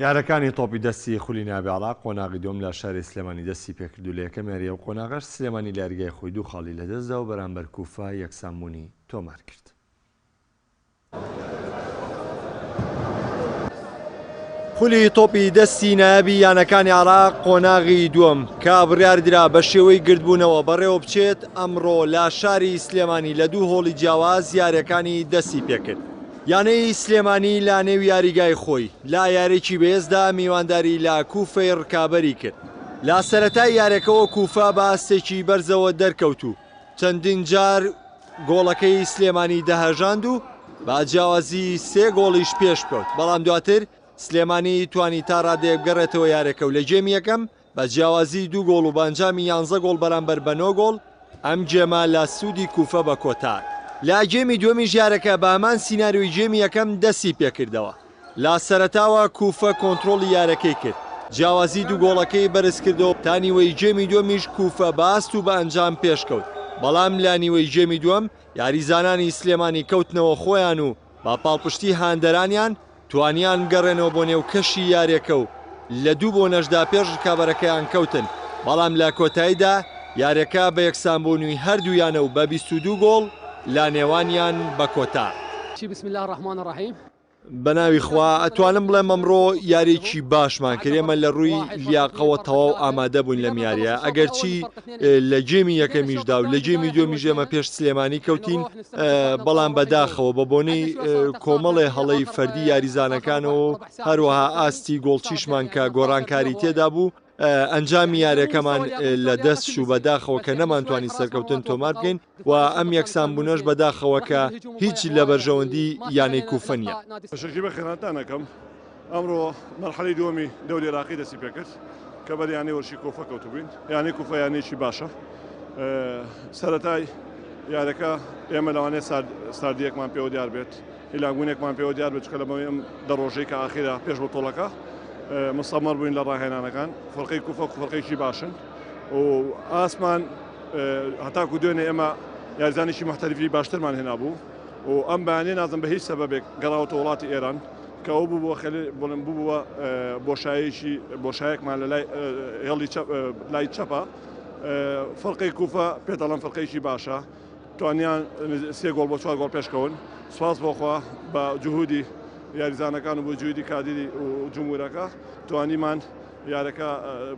یارەکانی تۆپی دەستی خولی ناوی عێراق قۆناغی دوم لە شاری سلێمانی دەستی پێکرد و لە یەکەم یاریە و قۆناغەش سلێمانی لە یاریگای خۆی 2 خاڵی لەدەستدا و بەرامبەر کوفا یەکسانبوونی تۆمار کرد. خولی تۆپی دەستی نایابی یانەکانی عێراق قۆناغی دووەم کە بڕیاردرا بە شێوەی گردبوونەوە بەڕێوە بچێت ئەمڕۆ لە شاری سلێمانی لە 2 هۆڵی جیاواز یاریەکانی دەستی پێکرد. یانەی سلێمانی لا نێو یاریگای خۆی لا یارێکی بەهێزدا میوانداری لە کوفەی ڕکابەری کرد. لا سەرەتای یارێکەوە کوفا بە ئاستێکی بەرزەوە دەرکەوت و چەندین جار گۆڵەکەی سلێمانی دەهەژاند و با جیاوازی 3 گۆڵیش پێش کەوت، بەڵام دواتر سلێمانی توانی تا ڕادەیە بگەڕێتەوە یارەکە و لە جێمی یەکەم بە جیاوازی 2 گۆڵ و بەنجامی 11 گۆڵ بەرامبەر بە 9 گۆڵ ئەم جێمە لە سوودی کوفە بە کۆتار. لا جێمی دووەمی ژارەکە بە هەمان سیناریۆی جێمی یەکەم دەستی پێکردەوە. لا سەرەتاوە کوفە کۆنتڕۆڵی یارەکەی کرد، جیاوازی 2 گۆڵەکەی بەرز کردەوە تا نیوەی جێمی دووەمیش کوفە باست و بە ئەنجام پێشکەوت، بەڵام لا نیوەی جێمی دووەم یاریزانانی سلێمانی کەوتنەوە خۆیان و با پاڵپشتی هاندەرانیان توانیان بگەڕێنەوە بۆ نێو کەشی یاریەکە و لە 2-9 پێش ڕکابەرەکەیان کەوتن، بەڵام لە کۆتاییدا یاریەکە بە یەکسانبوونی هەردوویانە و بە 22 گۆڵ لا نێوانیان بە کۆتار. بسم الله الرحمن الرحیم. بە ناوی خوا ئەتوانم بڵێم ئەمڕۆ یاریێکی باشمان کردێمە لە ڕووی لیاقەوە تەواو ئامادە بووین لەم یاریە، ئەگەرچی لە جێمی یەکەمیشدا و لە جێمی دووەمیش ئێمە پێش سلێمانی کەوتین، بەڵام بەداخەوە بە بۆنەی کۆمەڵێ هەڵەی فەردی یاریزانەکانەوە هەروەها ئاستی گۆڵچیشمان کە گۆڕانکاری تێدا بوو، ئەنجامی یاریەکەمان لە دەست و بەداخەوە کە نەمانتوانی سەرکەوتن تۆمار بکەین و ئەم یەکسانبوونەش بەداخەوە کە هیچ لە بەرژەوەندی یانەی کوفە نییە. بەشەکی بە خێراتانەکەم ئەمڕۆ مەرحەلەی دووەمی دەوری عێراقی دەستی پێکرد کە بەر یانەی وەرشی کوفە کەوتوبووین. یانەی کوفە یانەیەکی باشە. سەرەتای یارەکە ئێمە لەوانەیە ساردیەکمان پێوە دیار بێت، هیلاگوونێکمان پێوە دیار بێت، کە لەمەوەی ئەم دەڕۆژەی کە ئاخیرا پێش بۆ تۆڵەکە مستەمەر بووین لە ڕاهێنانەکان. فەرقەی کوفە فەرقێکی باشن و ئاسمان هەتاکو دوێنێ ئێمە یاریزانێکی محتەرفی باشترمان هێنا بوو و ئەم بەیانەیە نازم بە هیچ سەبەبێک گەڕاوەتە وڵاتی ئێران کە ئەو بوو بووە بۆشایەکمان لە لای چەپە. فەرقەی کوفە پێ دەڵێن فەرقەیەکی باشە، توانیان 3 گۆڵ بۆ 4 گۆڵ پێشکەون. سواس بۆخوا بە جوهودی یاریزانەکان و بۆ جوودی کادیری و جمهورەکە توانیمان یارەکە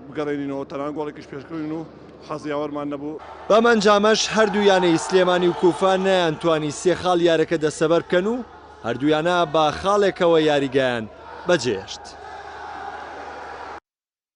بگەڕێنینەوە، تەنان گۆڵێکیش پێشکەوین و حەزیاوەرمان نەبوو. بەمەنجامەش هەردوو یانەی سلێمانی و کوفە نەیانتوانی 3 خاڵ یارەکە دەسەبەر بکەن و هەردوویانە بە خاڵێکەوە یاریگایان بەجێهێشت.